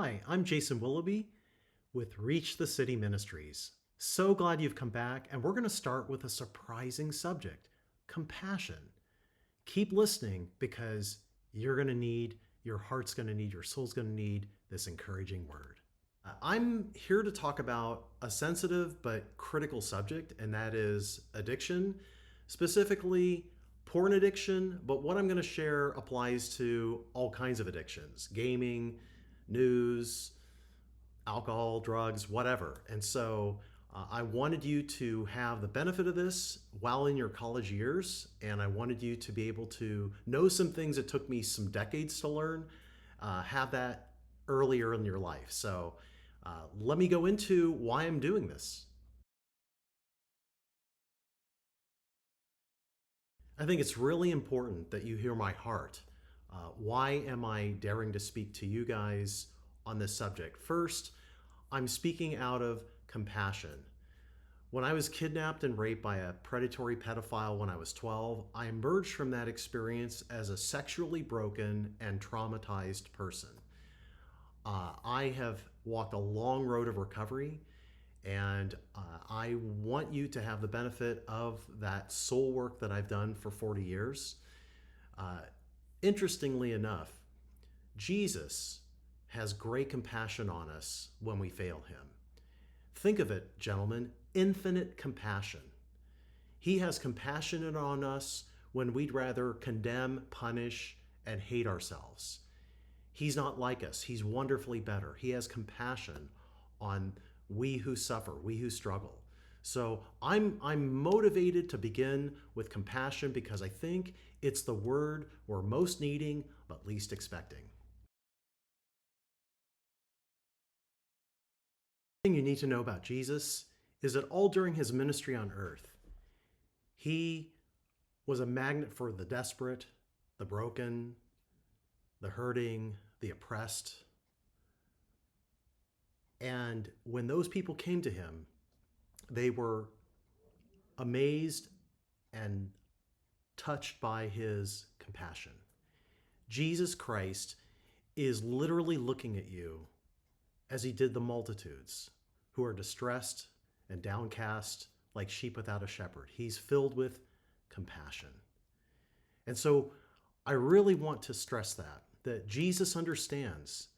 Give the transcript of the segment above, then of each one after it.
Hi, I'm Jason Willoughby with Reach the City Ministries. So glad you've come back, and we're going to start with a surprising subject: compassion. Keep listening because you're going to need, your heart's going to need, your soul's going to need this encouraging word. I'm here to talk about a sensitive but critical subject, and that is addiction, specifically porn addiction. But what I'm going to share applies to all kinds of addictions: gaming, news, alcohol, drugs, whatever. And so I wanted you to have the benefit of this while in your college years, and I wanted you to be able to know some things that took me some decades to learn, have that earlier in your life. So let me go into why I'm doing this. I think it's really important that you hear my heart. Why am I daring to speak to you guys on this subject? First, I'm speaking out of compassion. When I was kidnapped and raped by a predatory pedophile when I was 12, I emerged from that experience as a sexually broken and traumatized person. I have walked a long road of recovery, and I want you to have the benefit of that soul work that I've done for 40 years. Uh, Interestingly enough, Jesus has great compassion on us when we fail him. Think of it, gentlemen, infinite compassion. He has compassion on us when we'd rather condemn, punish, and hate ourselves. He's not like us. He's wonderfully better. He has compassion on we who suffer, we who struggle. So I'm motivated to begin with compassion because I think it's the word we're most needing but least expecting. The thing you need to know about Jesus is that all during his ministry on earth, he was a magnet for the desperate, the broken, the hurting, the oppressed. And when those people came to him, they were amazed and touched by his compassion. Jesus Christ is literally looking at you as he did the multitudes who are distressed and downcast like sheep without a shepherd. He's filled with compassion. And so I really want to stress that Jesus understands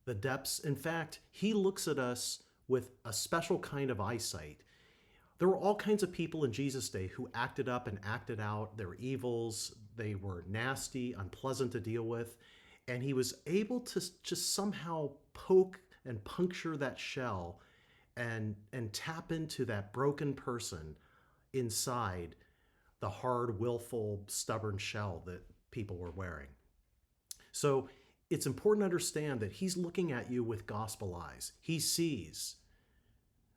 the depths. In fact, he looks at us with a special kind of eyesight. There were all kinds of people in Jesus' day who acted up and acted out their evils. They were nasty, unpleasant to deal with. And he was able to just somehow poke and puncture that shell and tap into that broken person inside the hard, willful, stubborn shell that people were wearing. So it's important to understand that he's looking at you with gospel eyes. He sees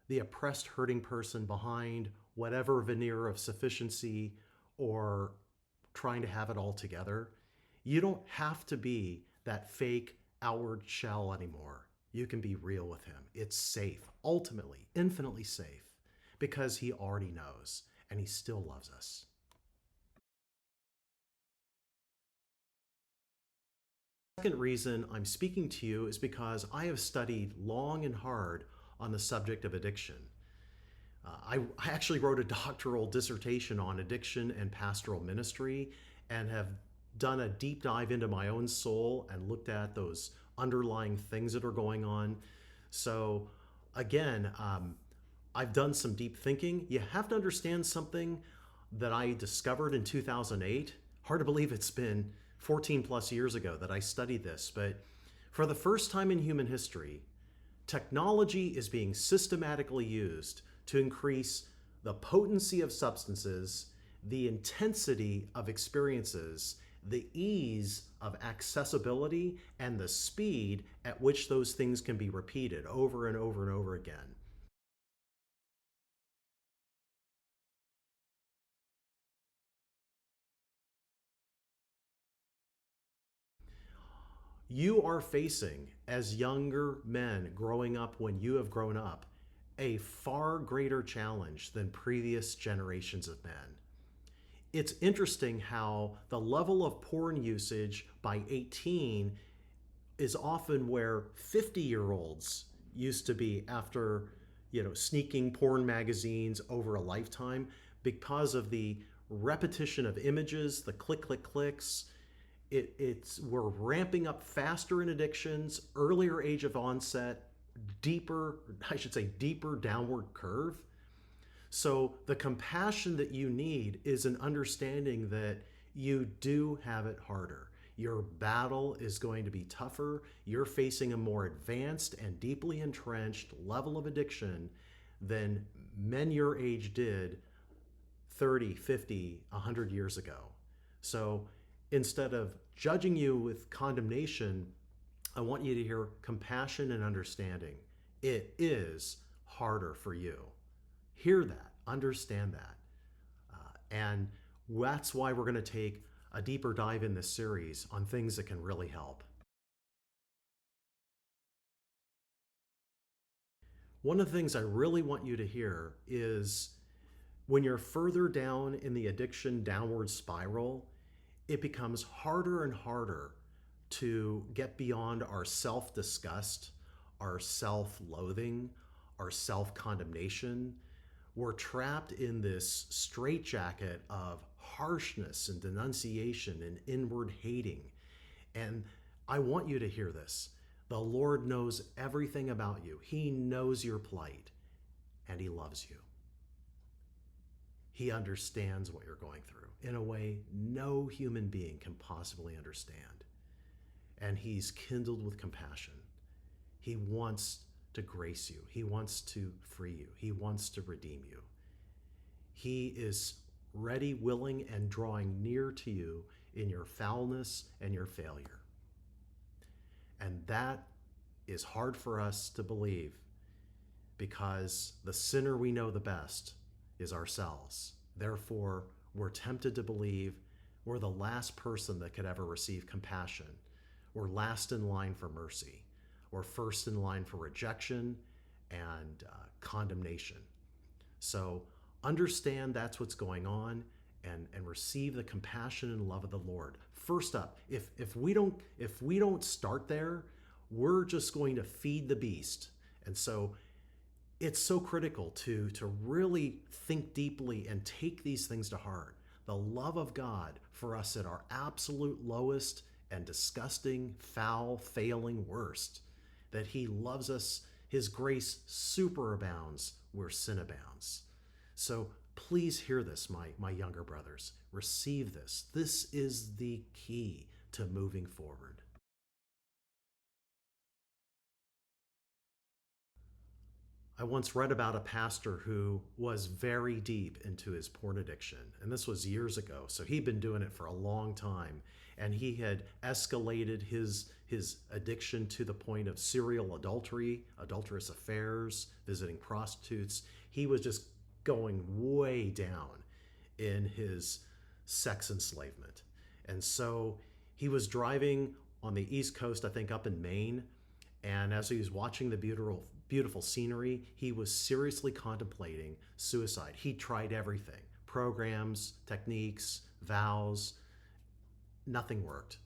the oppressed, hurting person behind whatever veneer of sufficiency or trying to have it all together. You don't have to be that fake outward shell anymore. You can be real with him. It's safe, ultimately, infinitely safe, because he already knows and he still loves us. The second reason I'm speaking to you is because I have studied long and hard on the subject of addiction. I actually wrote a doctoral dissertation on addiction and pastoral ministry and have done a deep dive into my own soul and looked at those underlying things that are going on. So again, I've done some deep thinking. You have to understand something that I discovered in 2008. Hard to believe it's been 14 plus years ago that I studied this, but for the first time in human history, technology is being systematically used to increase the potency of substances, the intensity of experiences, the ease of accessibility, and the speed at which those things can be repeated over and over and over again. You are facing, as younger men growing up when you have grown up, a far greater challenge than previous generations of men. It's interesting how the level of porn usage by 18 is often where 50-year-olds used to be after, sneaking porn magazines over a lifetime because of the repetition of images, the click, click, clicks. We're ramping up faster in addictions, earlier age of onset, deeper, I should say, deeper downward curve. So the compassion that you need is an understanding that you do have it harder. Your battle is going to be tougher. You're facing a more advanced and deeply entrenched level of addiction than men your age did 30, 50, 100 years ago. So instead of judging you with condemnation, I want you to hear compassion and understanding. It is harder for you. Hear that, understand that. And that's why we're going to take a deeper dive in this series on things that can really help. One of the things I really want you to hear is when you're further down in the addiction downward spiral, it becomes harder and harder to get beyond our self-disgust, our self-loathing, our self-condemnation. We're trapped in this straitjacket of harshness and denunciation and inward hating. And I want you to hear this. The Lord knows everything about you. He knows your plight, and He loves you. He understands what you're going through in a way no human being can possibly understand. And He's kindled with compassion. He wants to grace you. He wants to free you. He wants to redeem you. He is ready, willing, and drawing near to you in your foulness and your failure. And that is hard for us to believe because the sinner we know the best is ourselves. Therefore, we're tempted to believe we're the last person that could ever receive compassion. We're last in line for mercy. We're first in line for rejection and condemnation. So understand that's what's going on and receive the compassion and love of the Lord. First up, if we don't start there, we're just going to feed the beast. And so it's so critical to really think deeply and take these things to heart. The love of God for us at our absolute lowest and disgusting, foul, failing worst. That He loves us, His grace superabounds where sin abounds. So please hear this, my younger brothers. Receive this. This is the key to moving forward. I once read about a pastor who was very deep into his porn addiction, and this was years ago, so he'd been doing it for a long time, and he had escalated his addiction to the point of serial adultery, adulterous affairs, visiting prostitutes. He was just going way down in his sex enslavement. And so he was driving on the East Coast, I think up in Maine, and as he was watching the beautiful scenery, he was seriously contemplating suicide. He tried everything, programs, techniques, vows. Nothing worked.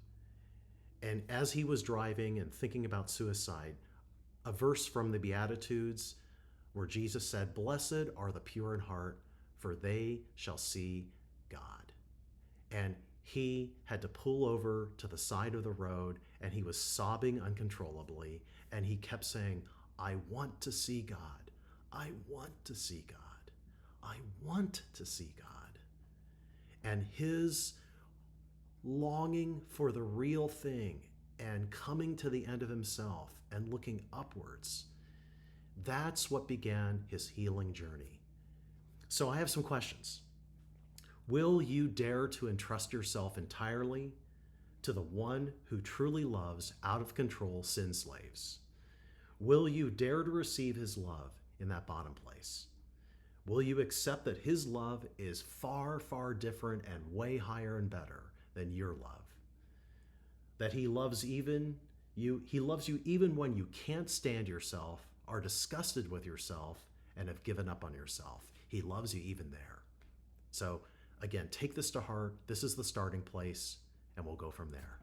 And as he was driving and thinking about suicide, a verse from the Beatitudes where Jesus said, "Blessed are the pure in heart, for they shall see God." And he had to pull over to the side of the road, and he was sobbing uncontrollably, and he kept saying, "I want to see God. I want to see God. I want to see God." And his longing for the real thing and coming to the end of himself and looking upwards, that's what began his healing journey. So I have some questions. Will you dare to entrust yourself entirely to the one who truly loves out of control sin slaves? Will you dare to receive his love in that bottom place? Will you accept that his love is far, far different and way higher and better than your love? That he loves you even when you can't stand yourself, are disgusted with yourself, and have given up on yourself. He loves you even there. So again, take this to heart. This is the starting place, and we'll go from there.